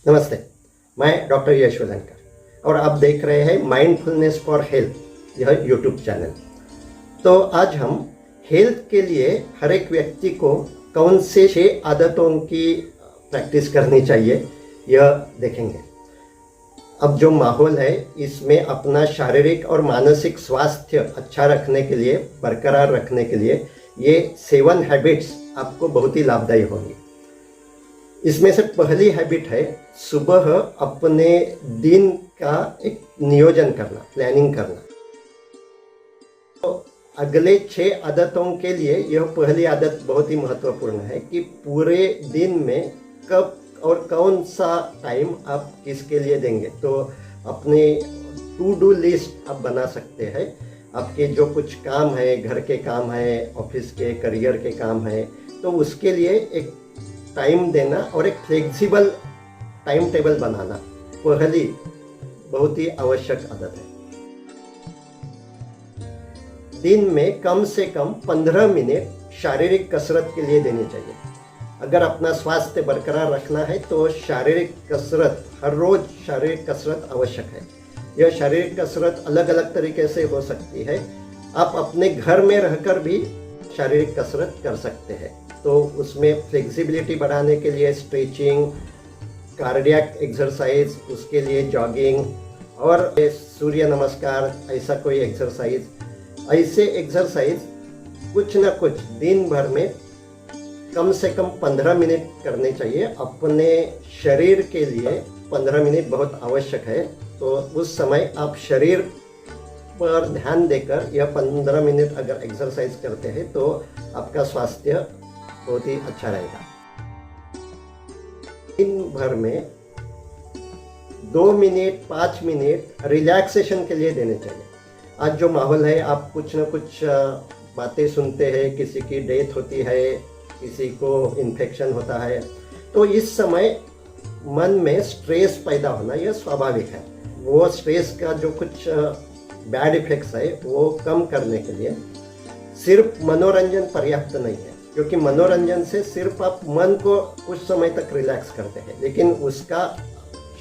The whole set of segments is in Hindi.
नमस्ते, मैं डॉक्टर यशवंत और आप देख रहे हैं माइंडफुलनेस फॉर हेल्थ, यह यूट्यूब चैनल। तो आज हम हेल्थ के लिए हर एक व्यक्ति को कौन से 6 आदतों की प्रैक्टिस करनी चाहिए, यह देखेंगे। अब जो माहौल है इसमें अपना शारीरिक और मानसिक स्वास्थ्य अच्छा रखने के लिए, बरकरार रखने के लिए ये 7 हैबिट्स आपको बहुत ही लाभदायी होंगी। इसमें से पहली हैबिट है सुबह अपने दिन का एक नियोजन करना, प्लानिंग करना। तो अगले 6 आदतों के लिए यह पहली आदत बहुत ही महत्वपूर्ण है कि पूरे दिन में कब और कौन सा टाइम आप किसके लिए देंगे। तो अपने टू डू लिस्ट आप बना सकते हैं। आपके जो कुछ काम है, घर के काम है, ऑफिस के, करियर के काम है, तो उसके लिए एक टाइम देना और एक फ्लेक्सिबल टाइम टेबल बनाना पहली बहुत ही आवश्यक आदत है। दिन में कम से कम 15 मिनट शारीरिक कसरत के लिए देनी चाहिए। अगर अपना स्वास्थ्य बरकरार रखना है तो शारीरिक कसरत, हर रोज शारीरिक कसरत आवश्यक है। यह शारीरिक कसरत अलग अलग तरीके से हो सकती है। आप अपने घर में रहकर भी शारीरिक कसरत कर सकते हैं। तो उसमें फ्लेक्सिबिलिटी बढ़ाने के लिए स्ट्रेचिंग, कार्डियक एक्सरसाइज, उसके लिए जॉगिंग और सूर्य नमस्कार, ऐसा कोई एक्सरसाइज, ऐसे एक्सरसाइज कुछ ना कुछ दिन भर में कम से कम 15 मिनट करने चाहिए। अपने शरीर के लिए 15 मिनट बहुत आवश्यक है। तो उस समय आप शरीर पर ध्यान देकर यह 15 मिनट अगर एक्सरसाइज करते हैं तो आपका स्वास्थ्य बहुत ही अच्छा रहेगा। दिन भर में 2 मिनट 5 मिनट रिलैक्सेशन के लिए देने चाहिए। आज जो माहौल है, आप कुछ न कुछ बातें सुनते हैं, किसी की डेथ होती है, किसी को इन्फेक्शन होता है, तो इस समय मन में स्ट्रेस पैदा होना यह स्वाभाविक है। वो स्ट्रेस का जो कुछ बैड इफेक्ट्स है वो कम करने के लिए सिर्फ मनोरंजन पर्याप्त नहीं है, क्योंकि मनोरंजन से सिर्फ आप मन को कुछ समय तक रिलैक्स करते हैं, लेकिन उसका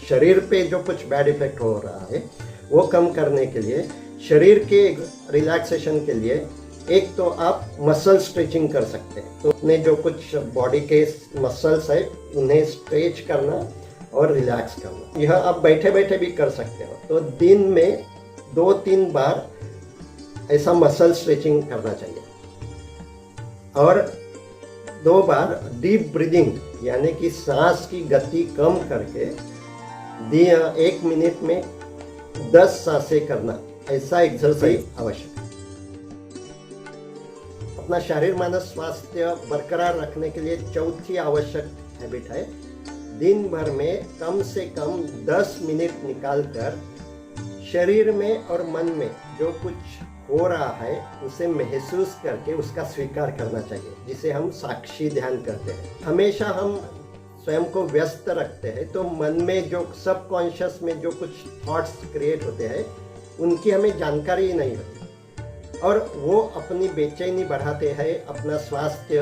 शरीर पे जो कुछ बैड इफेक्ट हो रहा है वो कम करने के लिए, शरीर के रिलैक्सेशन के लिए एक तो आप मसल स्ट्रेचिंग कर सकते हैं। तो अपने जो कुछ बॉडी के मसल्स है उन्हें स्ट्रेच करना और रिलैक्स करना, यह आप बैठे बैठे भी कर सकते हो। तो दिन में 2-3 बार ऐसा मसल स्ट्रेचिंग करना चाहिए और 2 बार डीप ब्रीदिंग, यानी कि सांस की गति कम करके 1 मिनट में 10 सांसें करना, ऐसा एक्सरसाइज आवश्यक है। अपना शारीर मानस स्वास्थ्य बरकरार रखने के लिए चौथी आवश्यक हैबिट है दिन भर में कम से कम 10 मिनट निकालकर शरीर में और मन में जो कुछ हो रहा है उसे महसूस करके उसका स्वीकार करना चाहिए, जिसे हम साक्षी ध्यान करते हैं। हमेशा हम स्वयं को व्यस्त रखते हैं तो मन में जो सबकॉन्शियस में जो कुछ थॉट्स क्रिएट होते हैं उनकी हमें जानकारी ही नहीं होती और वो अपनी बेचैनी बढ़ाते हैं, अपना स्वास्थ्य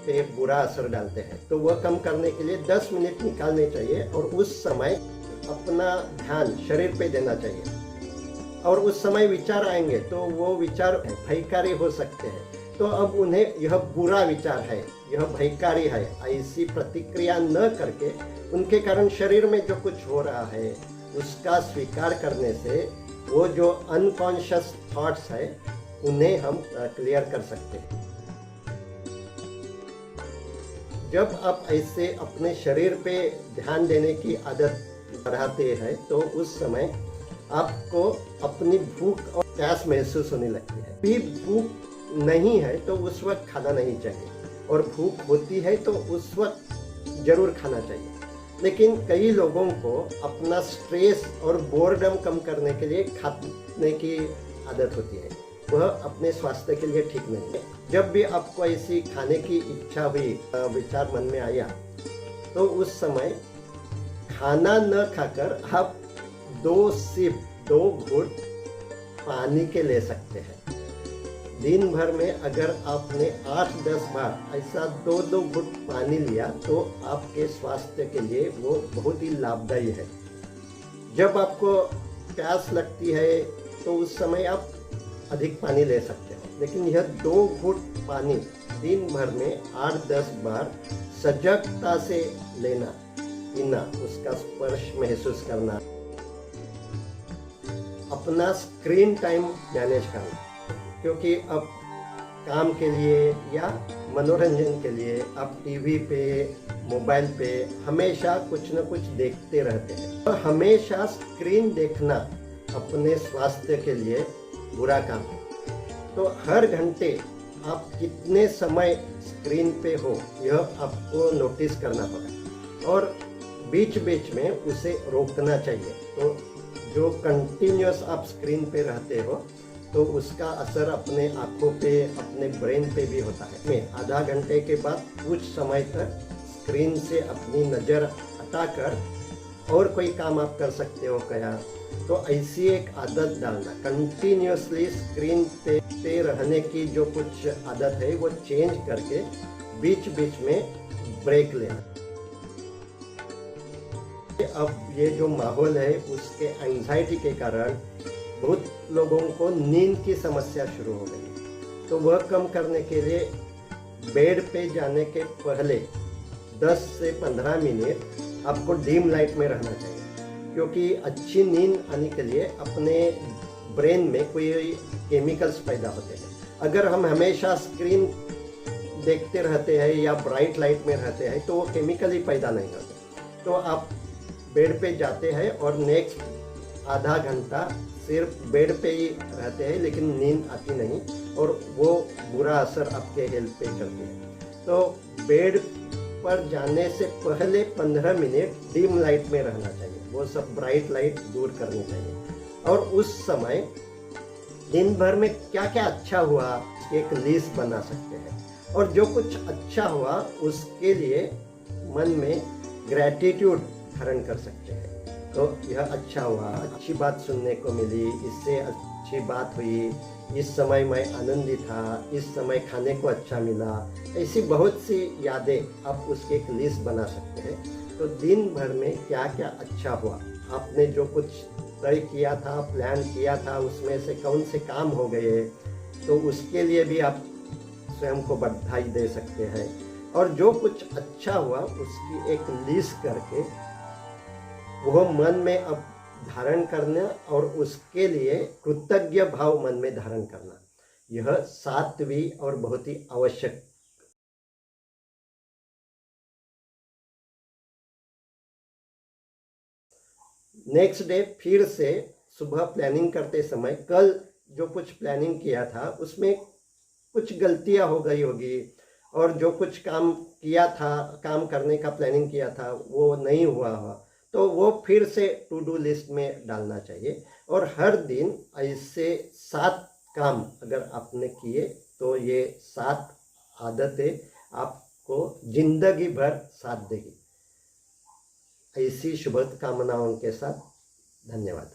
पे बुरा असर डालते हैं। तो वह कम करने के लिए 10 मिनट निकालने चाहिए और उस समय अपना ध्यान शरीर पे देना चाहिए। और उस समय विचार आएंगे तो वो विचार भयकारी हो सकते हैं, तो अब उन्हें यह बुरा विचार है, यह भयकारी है, ऐसी प्रतिक्रिया न करके उनके कारण शरीर में जो कुछ हो रहा है उसका स्वीकार करने से वो जो अनकॉन्शियस थॉट्स है उन्हें हम क्लियर कर सकते हैं। जब आप ऐसे अपने शरीर पे ध्यान देने की आदत बढ़ाते हैं तो उस समय आपको अपनी भूख और प्यास महसूस होने लगती है। भी भूख नहीं है तो उस वक्त खाना नहीं चाहिए, और भूख होती है तो उस वक्त जरूर खाना चाहिए। लेकिन कई लोगों को अपना स्ट्रेस और बोर्डम कम करने के लिए खाने की आदत होती है, वह अपने स्वास्थ्य के लिए ठीक नहीं है। जब भी आपको ऐसी खाने की इच्छा हुई, विचार मन में आया, तो उस समय खाना न खाकर आप 2 घूंट पानी के ले सकते हैं। दिन भर में अगर आपने 8-10 बार ऐसा 2-2 घुट पानी लिया तो आपके स्वास्थ्य के लिए वो बहुत ही लाभदायी है। जब आपको प्यास लगती है तो उस समय आप अधिक पानी ले सकते हो, लेकिन यह 2 घुट पानी दिन भर में 8-10 बार सजगता से लेना, पीना, उसका स्पर्श महसूस करना, अपना स्क्रीन टाइम मैनेज करना, क्योंकि अब काम के लिए या मनोरंजन के लिए आप टीवी पे, मोबाइल पे हमेशा कुछ न कुछ देखते रहते हैं। और हमेशा स्क्रीन देखना अपने स्वास्थ्य के लिए बुरा काम है। तो हर घंटे आप कितने समय स्क्रीन पे हो यह आपको नोटिस करना होगा और बीच बीच में उसे रोकना चाहिए। तो जो कंटिन्यूअस आप स्क्रीन पे रहते हो तो उसका असर अपने आँखों पे, अपने ब्रेन पे भी होता है। मैं आधा घंटे के बाद कुछ समय तक स्क्रीन से अपनी नज़र हटाकर और कोई काम आप कर सकते हो क्या? तो ऐसी एक आदत डालना, कंटिन्यूअसली स्क्रीन पे रहने की जो कुछ आदत है वो चेंज करके बीच बीच में ब्रेक लेना। अब ये जो माहौल है उसके एंजाइटी के कारण बहुत लोगों को नींद की समस्या शुरू हो गई। तो वह कम करने के लिए बेड पे जाने के पहले 10 से 15 मिनट आपको डीम लाइट में रहना चाहिए, क्योंकि अच्छी नींद आने के लिए अपने ब्रेन में कोई केमिकल्स पैदा होते हैं। अगर हम हमेशा स्क्रीन देखते रहते हैं या ब्राइट लाइट में रहते हैं तो वो केमिकल ही पैदा नहीं होते। तो आप बेड पे जाते हैं और नेक्स्ट आधा घंटा सिर्फ बेड पे ही रहते हैं, लेकिन नींद आती नहीं और वो बुरा असर आपके हेल्थ पे करती है। तो बेड पर जाने से पहले 15 मिनट डिम लाइट में रहना चाहिए, वो सब ब्राइट लाइट दूर करनी चाहिए। और उस समय दिन भर में क्या क्या अच्छा हुआ एक लिस्ट बना सकते हैं और जो कुछ अच्छा हुआ उसके लिए मन में ग्रैटिट्यूड धारण कर सकते हैं। तो यह अच्छा हुआ, अच्छी बात सुनने को मिली, इससे अच्छी बात हुई, इस समय मैं आनंदित था, इस समय खाने को अच्छा मिला, ऐसी बहुत सी यादें आप उसके एक लिस्ट बना सकते हैं। तो दिन भर में क्या क्या अच्छा हुआ, आपने जो कुछ तय किया था, प्लान किया था, उसमें से कौन से काम हो गए, तो उसके लिए भी आप स्वयं को बधाई दे सकते हैं। और जो कुछ अच्छा हुआ उसकी एक लिस्ट करके वह मन में अब धारण करना और उसके लिए कृतज्ञ भाव मन में धारण करना, यह 7वीं और बहुत ही आवश्यक। नेक्स्ट डे फिर से सुबह प्लानिंग करते समय कल जो कुछ प्लानिंग किया था उसमें कुछ गलतियां हो गई होगी और जो कुछ काम किया था, काम करने का प्लानिंग किया था वो नहीं हुआ हो, तो वो फिर से टू डू लिस्ट में डालना चाहिए। और हर दिन ऐसे 7 काम अगर आपने किए तो ये 7 आदतें आपको जिंदगी भर साथ देगी। ऐसी शुभकामनाओं के साथ धन्यवाद।